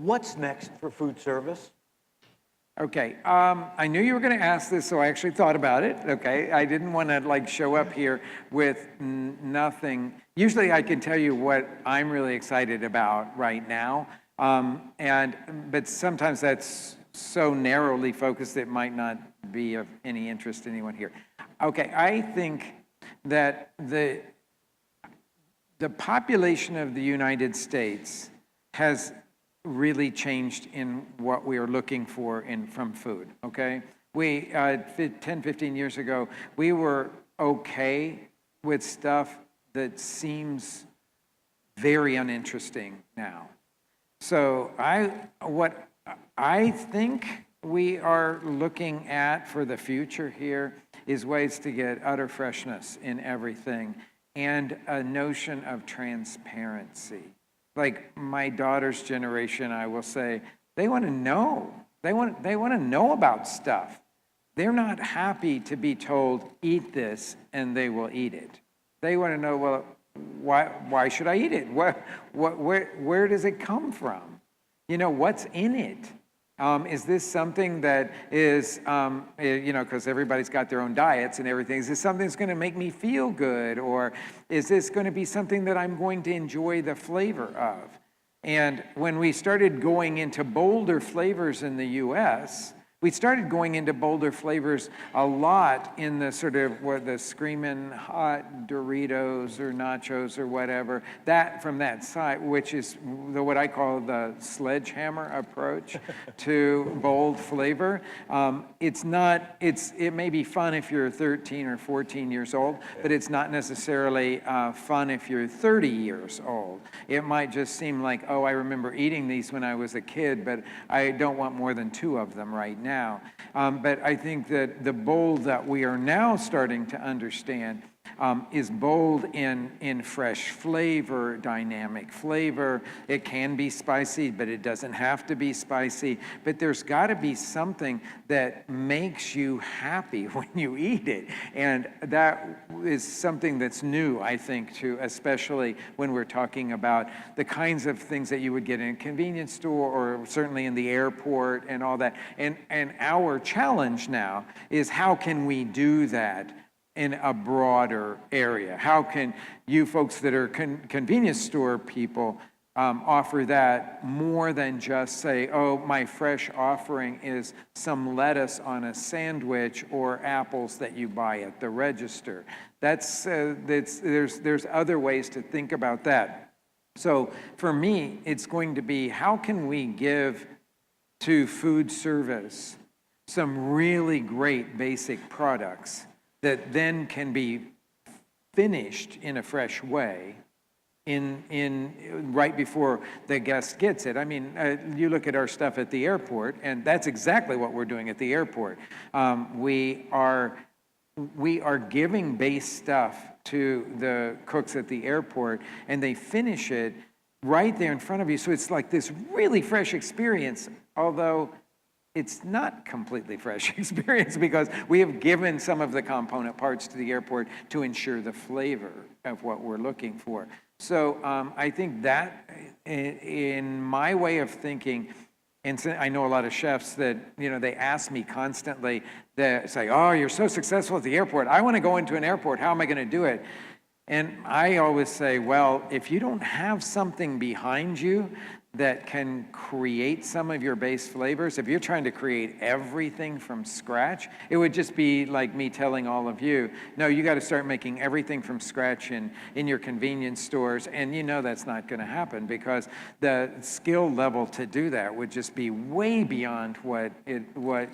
What's next for food service? Okay, I knew you were going to ask this, so I actually thought about it. Okay, I didn't want to like show up here with nothing. Usually, I can tell you what I'm really excited about right now, but sometimes that's so narrowly focused it might not be of any interest to anyone here. Okay, I think that the population of the United States has really changed in what we are looking for from food, okay? We, 10, 15 years ago, we were okay with stuff that seems very uninteresting now. So what I think we are looking at for the future here is ways to get utter freshness in everything and a notion of transparency. Like my daughter's generation, I will say, they want to know. They want to know about stuff. They're not happy to be told, eat this, and they will eat it. They want to know, well, why should I eat it? Where does it come from? You know, what's in it? Is this something that is, because everybody's got their own diets and everything, is this something that's going to make me feel good? Or is this going to be something that I'm going to enjoy the flavor of? And when we started going into bolder flavors in the US, we started going into bolder flavors a lot in the sort of the screaming hot Doritos or nachos or whatever, that from that side, which is what I call the sledgehammer approach to bold flavor. It may be fun if you're 13 or 14 years old, but it's not necessarily fun if you're 30 years old. It might just seem like, oh, I remember eating these when I was a kid, but I don't want more than 2 of them right now. But I think that the bold that we are now starting to understand is bold in fresh flavor, dynamic flavor. It can be spicy, but it doesn't have to be spicy. But there's got to be something that makes you happy when you eat it. And that is something that's new, I think, too, especially when we're talking about the kinds of things that you would get in a convenience store or certainly in the airport and all that. And our challenge now is how can we do that in a broader area? How can you folks that are convenience store people offer that more than just say, oh, my fresh offering is some lettuce on a sandwich or apples that you buy at the register? There's other ways to think about that. So for me, it's going to be how can we give to food service some really great basic products that then can be finished in a fresh way right before the guest gets it. I mean, you look at our stuff at the airport, and that's exactly what we're doing at the airport. We are giving base stuff to the cooks at the airport, and they finish it right there in front of you. So it's like this really fresh experience, although it's not completely fresh experience because we have given some of the component parts to the airport to ensure the flavor of what we're looking for. So I think that in my way of thinking, and I know a lot of chefs that, they ask me constantly, they say, oh, you're so successful at the airport. I want to go into an airport. How am I going to do it? And I always say, well, if you don't have something behind you that can create some of your base flavors, if you're trying to create everything from scratch, it would just be like me telling all of you, no, you got to start making everything from scratch in your convenience stores, and that's not going to happen because the skill level to do that would just be way beyond what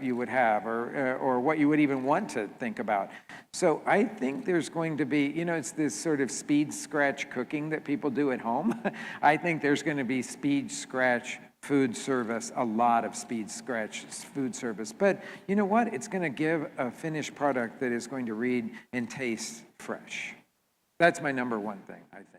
you would have or what you would even want to think about. So I think there's going to be, it's this sort of speed scratch cooking that people do at home. I think there's going to be speed scratch food service, a lot of speed scratch food service. But you know what? It's going to give a finished product that is going to read and taste fresh. That's my number one thing, I think.